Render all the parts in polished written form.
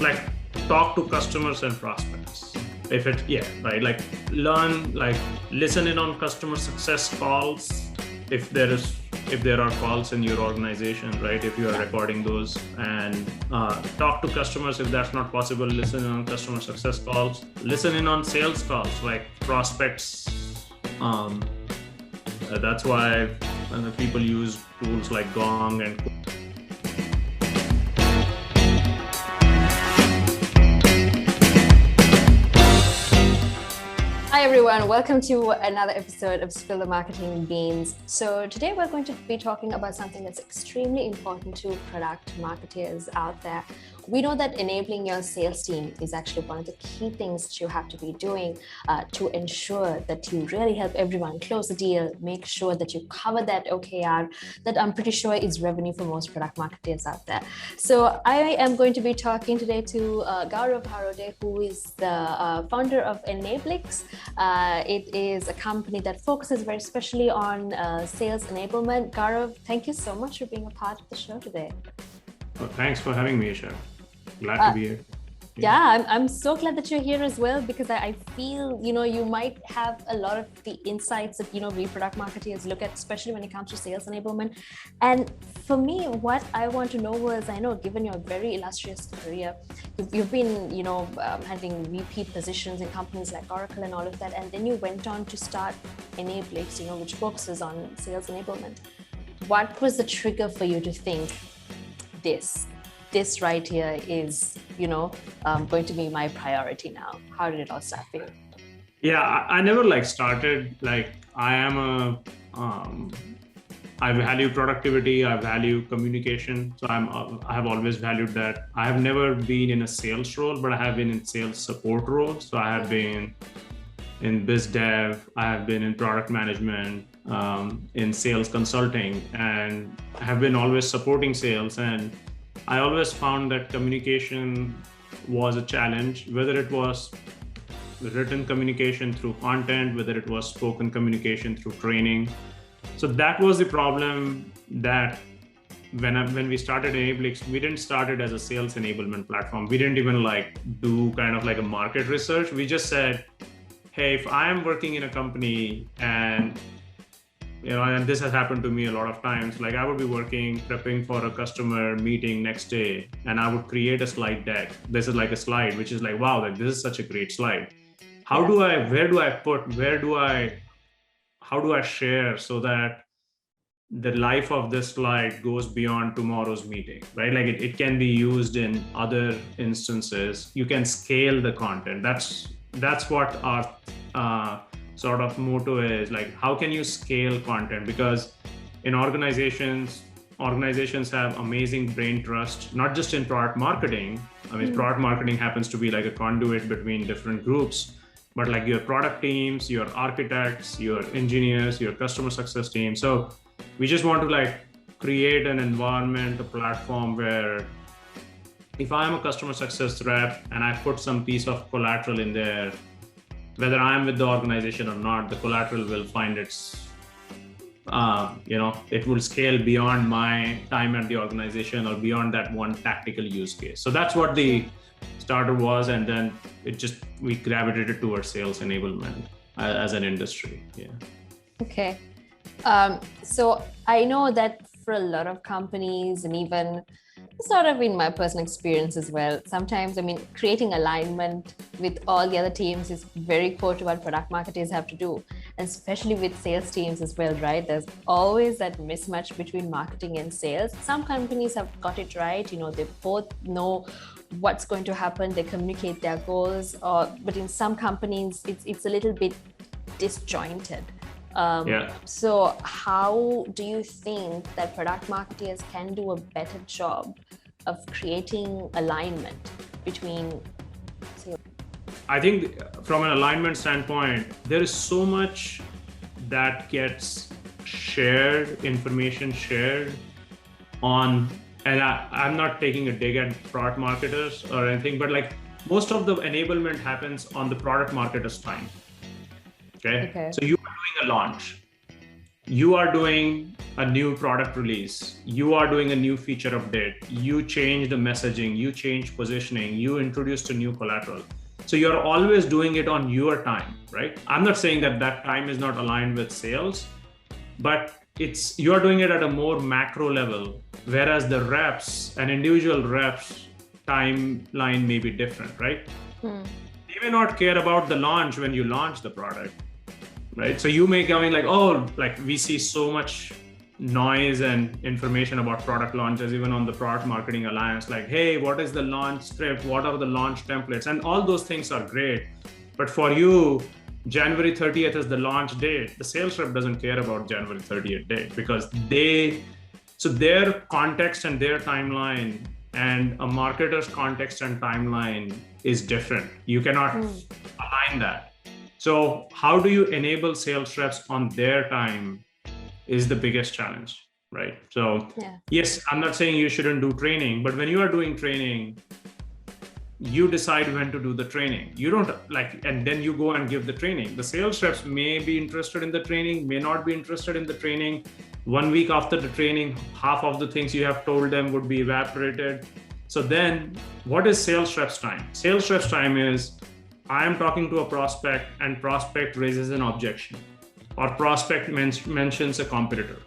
like talk to customers and prospects. If it, yeah, right, like learn, like listen in on customer success calls. If there are calls in your organization, right? If you are recording those, and talk to customers. If that's not possible, listen in on customer success calls. Listen in on sales calls, like prospects. That's why people use tools like Gong and. Hi everyone, welcome to another episode of Spill the Marketing Beans. So today we're going to be talking about something that's extremely important to product marketers out there. We know that enabling your sales team is actually one of the key things that you have to be doing to ensure that you really help everyone close the deal, make sure that you cover that OKR that I'm pretty sure is revenue for most product marketers out there. So I am going to be talking today to Gaurav Harode, who is the founder of Enablement. It is a company that focuses very specially on sales enablement. Gaurav, thank you so much for being a part of the show today. Well, thanks for having me, Isha. Glad to be here. Yeah, I'm so glad that you're here as well, because I feel, you might have a lot of the insights that, we product marketers look at, especially when it comes to sales enablement. And for me, what I want to know was, I know, given your very illustrious career, you've been, having VP positions in companies like Oracle and all of that. And then you went on to start Enablement, which focuses on sales enablement. What was the trigger for you to think this right here is, going to be my priority now? How did it all start for you? Yeah, I never started, I value productivity, I value communication. So I have always valued that. I have never been in a sales role, but I have been in sales support roles. So I have been in biz dev, I have been in product management, in sales consulting, and I have been always supporting sales. And I always found that communication was a challenge, whether it was written communication through content, whether it was spoken communication through training. So that was the problem, that when we started Enablement, we didn't start it as a sales enablement platform. We didn't even do kind of a market research. We just said, hey, if I am working in a company and and this has happened to me a lot of times, I would be prepping for a customer meeting next day, and I would create a slide deck. This is a slide, which is wow, this is such a great slide. How do I share so that the life of this slide goes beyond tomorrow's meeting, right? It can be used in other instances. You can scale the content. That's what our sort of motto is, how can you scale content? Because in organizations have amazing brain trust, not just in product marketing. Product marketing happens to be a conduit between different groups, but your product teams, your architects, your engineers, your customer success team. So we just want to create an environment, a platform where if I'm a customer success rep and I put some piece of collateral in there, whether I'm with the organization or not, the collateral will find its, it will scale beyond my time at the organization or beyond that one tactical use case. So that's what the starter was. And then we gravitated towards sales enablement as an industry. Yeah. Okay. So I know that for a lot of companies, and even sort of in my personal experience as well, sometimes, creating alignment with all the other teams is very core to what product marketers have to do, and especially with sales teams as well, right? There's always that mismatch between marketing and sales. Some companies have got it right, they both know what's going to happen, they communicate their goals, but in some companies, it's a little bit disjointed. So how do you think that product marketers can do a better job of creating alignment between sales? I think from an alignment standpoint, there is so much that gets shared, information shared on, and I'm not taking a dig at product marketers or anything, but most of the enablement happens on the product marketer's time. Okay. So you are doing a launch. You are doing a new product release, you are doing a new feature update, you change the messaging, you change positioning, you introduced a new collateral. So you're always doing it on your time, right? I'm not saying that that time is not aligned with sales, but you're doing it at a more macro level, whereas the reps and individual reps timeline may be different, right? They may not care about the launch when you launch the product, right? So you may come in like, oh, like we see so much noise and information about product launches, even on the product marketing alliance, like, hey, what is the launch script? What are the launch templates? And all those things are great. But for you, January 30th is the launch date. The sales rep doesn't care about January 30th date because their context and their timeline and a marketer's context and timeline is different. You cannot align that. So how do you enable sales reps on their time is the biggest challenge, right? So yes, I'm not saying you shouldn't do training, but when you are doing training, you decide when to do the training. You don't and then you go and give the training. The sales reps may be interested in the training, may not be interested in the training. 1 week after the training, half of the things you have told them would be evaporated. So then what is sales reps time? Sales reps time is, I am talking to a prospect and prospect raises an objection, or prospect mentions a competitor.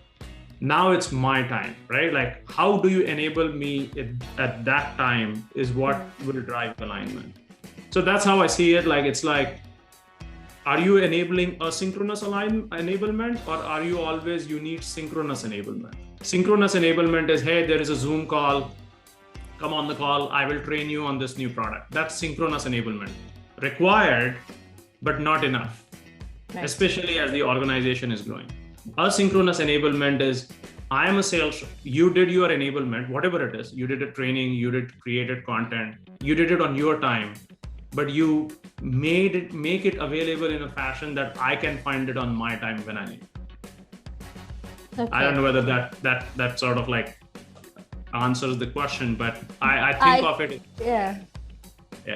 Now it's my time, right? Like, how do you enable me at that time is what will drive alignment. So that's how I see it. Like, it's like, are you enabling asynchronous enablement, or are you always, you need synchronous enablement? Synchronous enablement is, hey, there is a Zoom call, come on the call, I will train you on this new product. That's synchronous enablement. Required, but not enough. Right. Especially as the organization is growing. Asynchronous enablement is, I am a sales, you did your enablement, whatever it is, you did a training, you created content, you did it on your time, but you make it available in a fashion that I can find it on my time when I need. Okay. I don't know whether that sort of like answers the question, but I think of it. Yeah.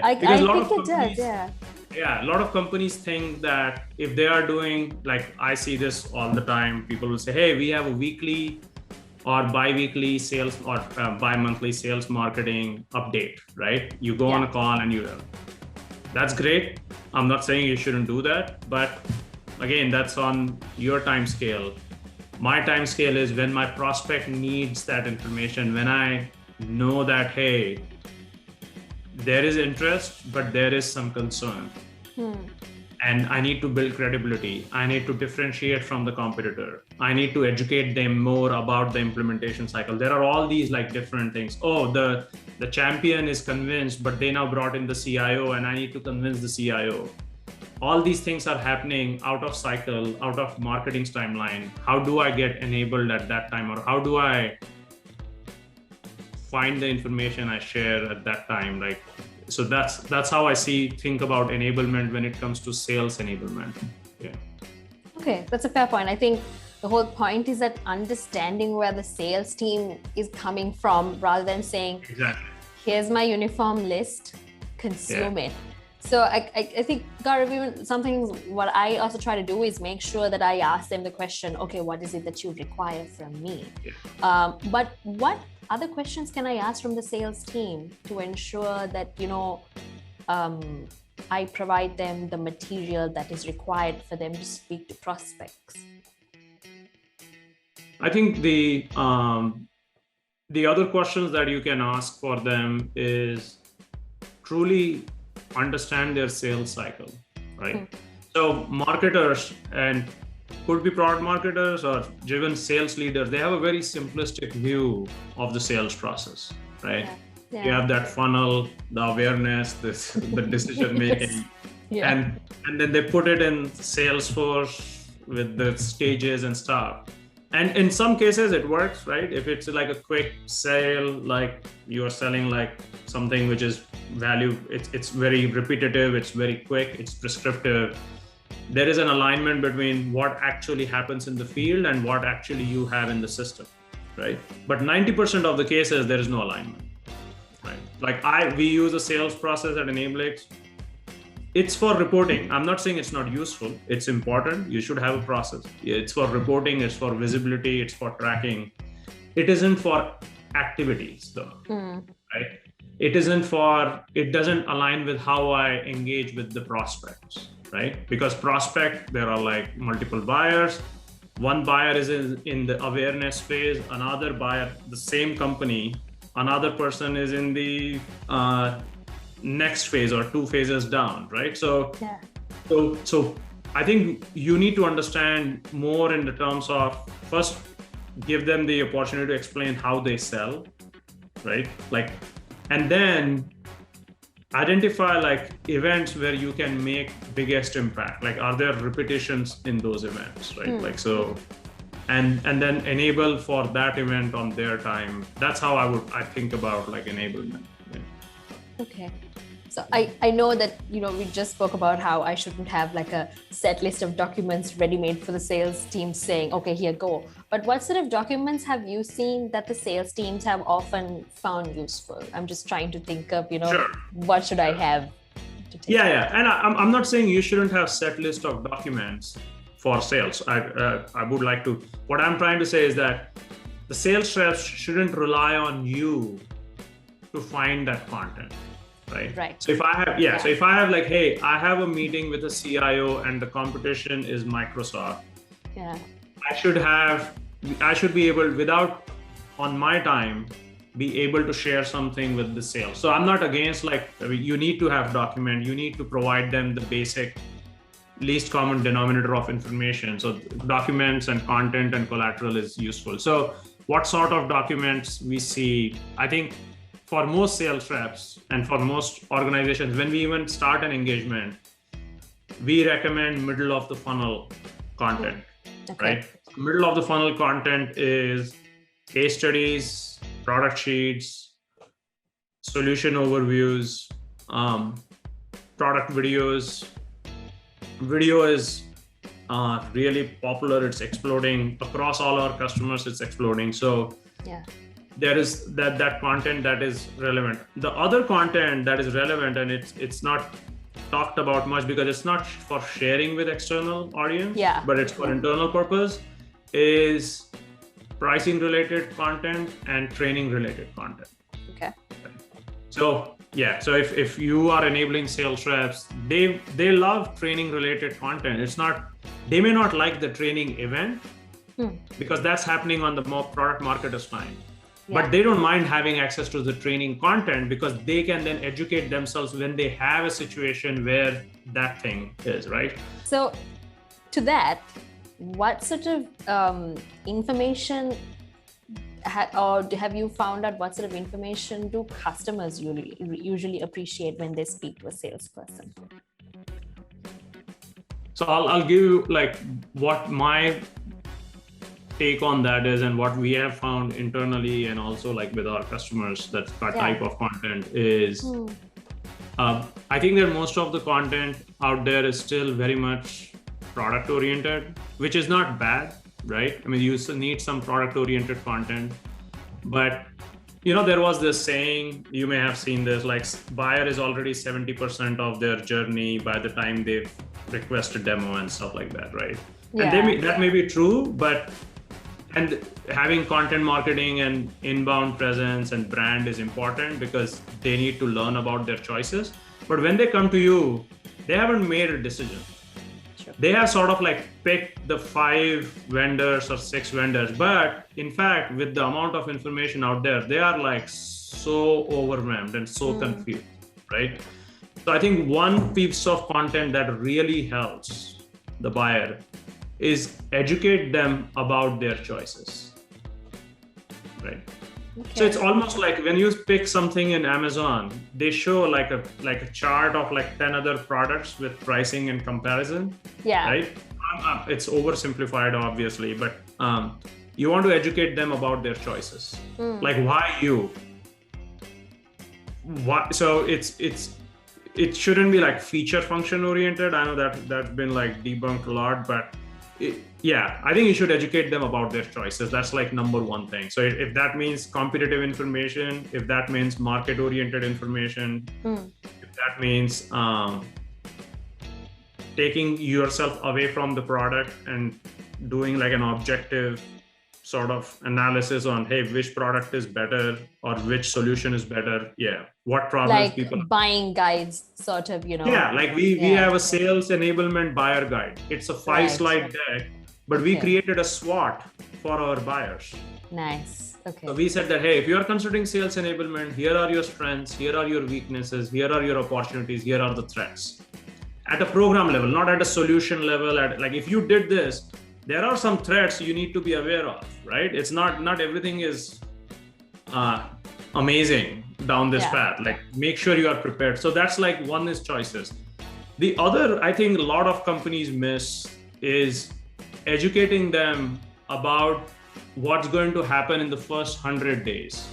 I think it does, yeah. Yeah, a lot of companies think that if they are doing, like, I see this all the time, people will say, hey, we have a weekly or bi-weekly sales or bi-monthly sales marketing update, right? You go on a call and that's great. I'm not saying you shouldn't do that, but again, that's on your time scale. My time scale is when my prospect needs that information, when I know that, hey, there is interest, but there is some concern. And I need to build credibility. I need to differentiate from the competitor. I need to educate them more about the implementation cycle. There are all these like different things. Oh, the champion is convinced, but they now brought in the CIO and I need to convince the CIO. All these things are happening out of cycle, out of marketing's timeline. How do I get enabled at that time? Or how do I find the information I share at that time? Like, so that's how I think about enablement when it comes to sales enablement. Yeah. Okay, that's a fair point. I think the whole point is that understanding where the sales team is coming from, rather than saying, exactly, here's my uniform list, consume it. So I think, Gaurav, even something what I also try to do is make sure that I ask them the question, okay, what is it that you require from me? Yeah. But what other questions can I ask from the sales team to ensure that, I provide them the material that is required for them to speak to prospects? I think the other questions that you can ask for them is truly understand their sales cycle, right? So marketers, and could be product marketers or driven sales leaders, they have a very simplistic view of the sales process, right? Yeah. You have that funnel, the awareness, the decision making, and then they put it in Salesforce with the stages and stuff. And in some cases it works, right? If it's like a quick sale, like you're selling like something which is value, it's very repetitive, it's very quick, it's prescriptive. There is an alignment between what actually happens in the field and what actually you have in the system, right? But 90% of the cases, there is no alignment, right? Like we use a sales process at Enablement it's for reporting. I'm not saying it's not useful. It's important. You should have a process. It's for reporting, it's for visibility, it's for tracking. It isn't for activities though, right? It doesn't align with how I engage with the prospects, right? Because prospect, there are like multiple buyers. One buyer is in the awareness phase, another buyer, the same company, another person is in the next phase or 2 phases down, right? So I think you need to understand more in the terms of, first give them the opportunity to explain how they sell, right? Like, and then identify like events where you can make biggest impact. Like, are there repetitions in those events, right? Like, so, and then enable for that event on their time. That's how I think about like enablement. Yeah. Okay. So I know that, we just spoke about how I shouldn't have like a set list of documents ready-made for the sales team saying, okay, here, go. But what sort of documents have you seen that the sales teams have often found useful? I'm just trying to think of, Sure. What should I have to take? Yeah. And I'm not saying you shouldn't have set list of documents for sales. I would like to, what I'm trying to say is that the sales reps shouldn't rely on you to find that content. Right. So if I have, so if I have like, hey, I have a meeting with a CIO and the competition is Microsoft. Yeah. I should be able, without on my time, be able to share something with the sales. So I'm not against like, you need to have document, you need to provide them the basic least common denominator of information. So documents and content and collateral is useful. So what sort of documents we see, I think, for most sales reps and for most organizations, when we even start an engagement, we recommend middle of the funnel content, right? Middle of the funnel content is case studies, product sheets, solution overviews, product videos. Video is really popular. It's exploding across all our customers. It's exploding. So there is that content that is relevant. The other content that is relevant, and it's not talked about much because it's not for sharing with external audience, but it's for internal purpose, is pricing related content and training related content. Okay. So so if you are enabling sales reps, they love training related content. It's not, they may not like the training event because that's happening on the more product marketers time. But they don't mind having access to the training content because they can then educate themselves when they have a situation where that thing is, right? So to that, what sort of information or have you found out what sort of information do customers usually appreciate when they speak to a salesperson? So I'll give you like what my take on that is, and what we have found internally and also like with our customers, that type of content is, I think that most of the content out there is still very much product oriented, which is not bad, right? I mean, you need some product oriented content, but there was this saying, you may have seen this, like buyer is already 70% of their journey by the time they've requested demo and stuff like that, right? And that may be true, and having content marketing and inbound presence and brand is important because they need to learn about their choices. But when they come to you, they haven't made a decision. Sure. They have sort of like picked the 5 vendors or 6 vendors. But in fact, with the amount of information out there, they are like so overwhelmed and so confused, right? So I think one piece of content that really helps the buyer is educate them about their choices, right? Okay. So it's almost like when you pick something in Amazon, they show like a chart of like 10 other products with pricing and comparison, right? It's oversimplified, obviously, but you want to educate them about their choices, like why you. So it shouldn't be like feature function oriented. I know that's been like debunked a lot, but I think you should educate them about their choices. That's like number one thing. So if that means competitive information, if that means market oriented information, if that means taking yourself away from the product and doing like an objective sort of analysis on, hey, which product is better or which solution is better. Yeah. What problems Like people buying guides, sort of, Yeah, like we have a sales enablement buyer guide. It's a 5-slide deck, but we created a SWOT for our buyers. Nice. Okay. So we said that, hey, if you are considering sales enablement, here are your strengths, here are your weaknesses, here are your opportunities, here are the threats. At a program level, not at a solution level. Like if you did this, there are some threats you need to be aware of, right? It's not everything is amazing down this path. Like make sure you are prepared. So that's like one is choices. The other, I think a lot of companies miss is educating them about what's going to happen in the first 100 days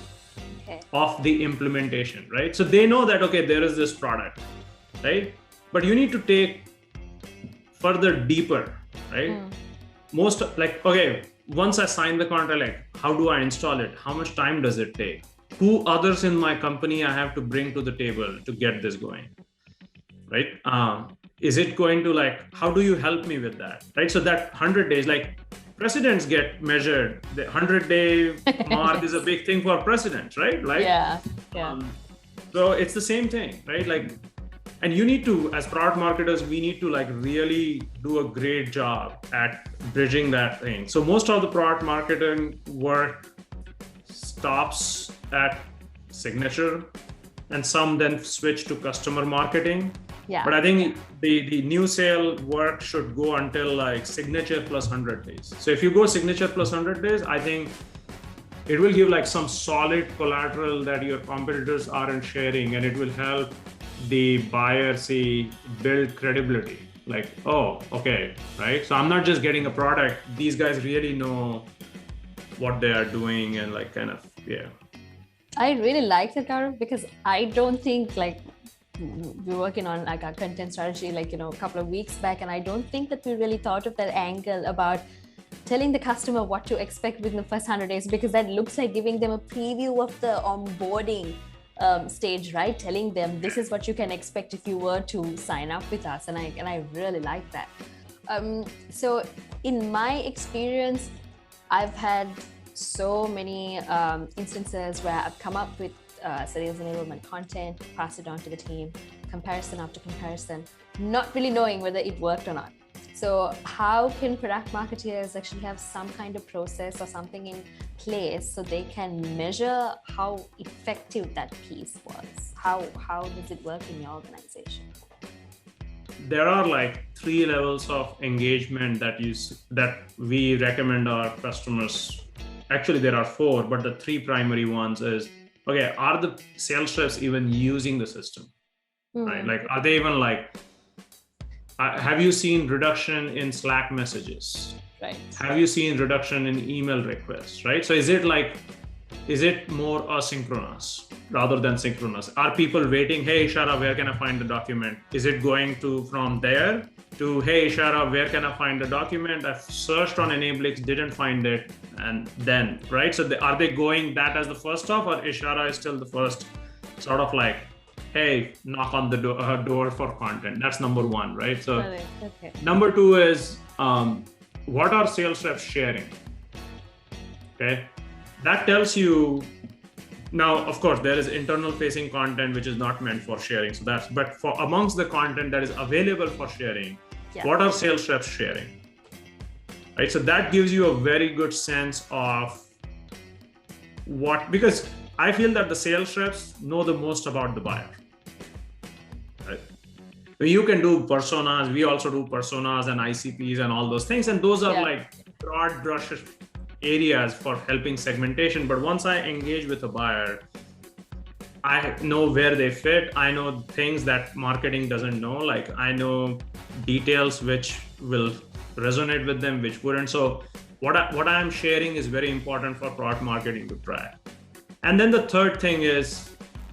of the implementation, right? So they know that, okay, there is this product, right? But you need to take further deeper, right? Most like, okay, once I sign the contract, like how do I install it? How much time does it take? Who others in my company I have to bring to the table to get this going, right? Is it going to like, how do you help me with that, right? So that 100 days, like presidents get measured. The 100-day mark is a big thing for presidents, right? Like, so it's the same thing, right? Like, and you need to, as product marketers, we need to like really do a great job at bridging that thing. So most of the product marketing work stops at signature, and some then switch to customer marketing. But I think the new sale work should go until like signature plus 100 days. So if you go signature plus 100 days, I think it will give like some solid collateral that your competitors aren't sharing, and it will help the buyer build credibility. Like, oh, okay, right? So I'm not just getting a product. These guys really know what they are doing, and like kind of, I really like that, Gaurav, because I don't think like we're working on like our content strategy, like, a couple of weeks back. And I don't think that we really thought of that angle about telling the customer what to expect within the first 100 days, because that looks like giving them a preview of the onboarding stage, right? Telling them this is what you can expect if you were to sign up with us. And I really like that. So in my experience, I've had so many instances where I've come up with sales enablement content, pass it on to the team, comparison after comparison, not really knowing whether it worked or not. So how can product marketeers actually have some kind of process or something in place so they can measure how effective that piece was? How does it work in your organization? There are like 3 levels of engagement that we recommend our customers. Actually, there are 4, but the 3 primary ones is, okay, are the sales reps even using the system, right? Like, are they even like, have you seen reduction in Slack messages? Right. Have you seen reduction in email requests, right? So is it more asynchronous rather than synchronous? Are people waiting, hey, Ishara, where can I find the document? Is it going from there to, hey, Ishara, where can I find the document? I've searched on Enablement, didn't find it, and then, right? So are they going that as the first stop, or Ishara is still the first sort of like, hey, knock on the door for content? That's number 1, right? So number 2 is, what are sales reps sharing? Okay, that tells you. Now, of course, there is internal facing content which is not meant for sharing. So but for amongst the content that is available for sharing, what are sales reps sharing? Right. So that gives you a very good sense of because I feel that the sales reps know the most about the buyer. Right. You can do personas. We also do personas and ICPs and all those things. And those are like broad brush areas for helping segmentation. But once I engage with a buyer, I know where they fit. I know things that marketing doesn't know. Like I know details which will resonate with them, which wouldn't. So what I'm sharing is very important for product marketing to track. And then the third thing is,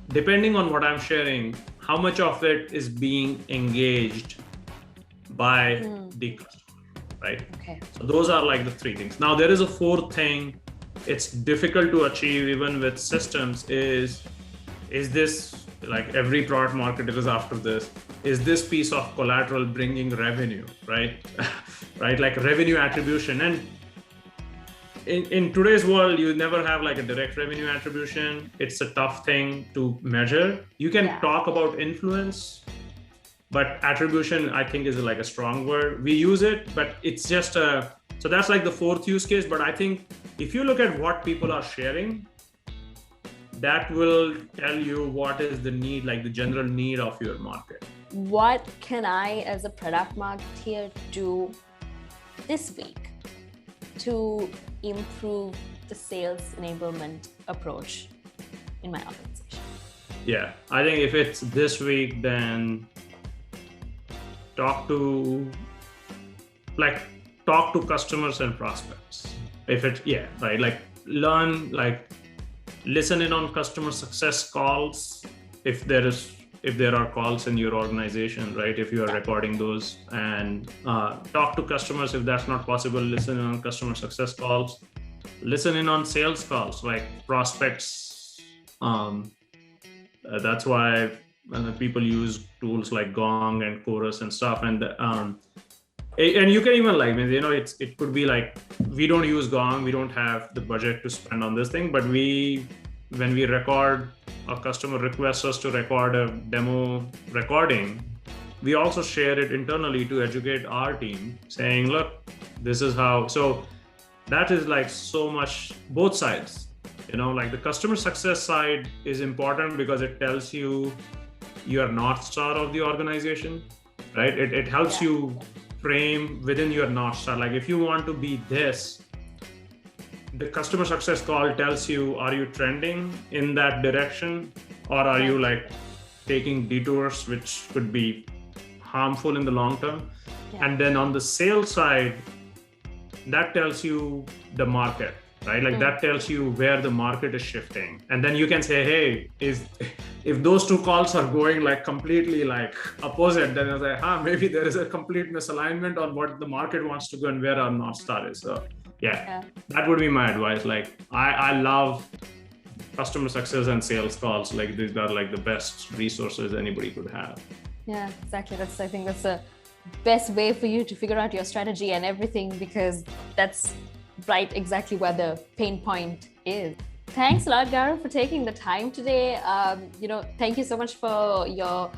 depending on what I'm sharing, how much of it is being engaged by the customer. Right? Okay. So those are like the 3 things. Now there is a 4th thing. It's difficult to achieve even with systems. Is this like every product marketer is after this. Is this piece of collateral bringing revenue, right? Right, like revenue attribution. And in today's world, you never have like a direct revenue attribution. It's a tough thing to measure. You can talk about influence, but attribution, I think, is like a strong word. We use it, but it's just so that's like the fourth use case. But I think if you look at what people are sharing, that will tell you what is the need, like the general need of your market. What can I, as a product marketer, do this week to improve the sales enablement approach in my organization? Yeah, I think if it's this week, then talk to customers and prospects. If it, right, like learn, like listen in on customer success calls if there are calls in your organization, right? If you are recording those, and talk to customers. If that's not possible, listen in on customer success calls. Listen in on sales calls, like prospects. That's why people use tools like Gong and Chorus and stuff. And you can even like, it could be like, we don't use Gong, we don't have the budget to spend on this thing, but when we record, a customer requests us to record a demo recording, we also share it internally to educate our team, saying, look, this is how. So that is like so much, both sides, like the customer success side is important because it tells you your North Star of the organization, right? It helps you frame within your North Star. Like if you want to be this, the customer success call tells you, are you trending in that direction, or are you like taking detours which could be harmful in the long term? And then on the sales side, that tells you the market, right? Like that tells you where the market is shifting. And then you can say, hey, if those two calls are going like completely like opposite, then it's like, maybe there is a complete misalignment on what the market wants to go and where our North Star is. So that would be my advice. Like I love customer success and sales calls. Like these are like the best resources anybody could have. Yeah, exactly. I think that's the best way for you to figure out your strategy and everything, because that's right exactly where the pain point is. Thanks a lot, Gaurav, for taking the time today. Thank you so much for your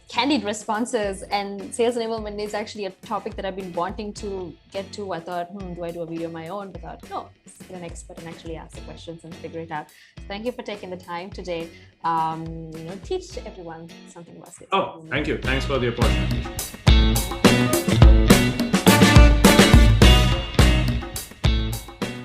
candid responses. And sales enablement is actually a topic that I've been wanting to get to. I thought, do I do a video of my own? But I thought, no, let's get an expert and actually ask the questions and figure it out. So thank you for taking the time today. Teach everyone something about sales. Oh, thank you. Thanks for the opportunity.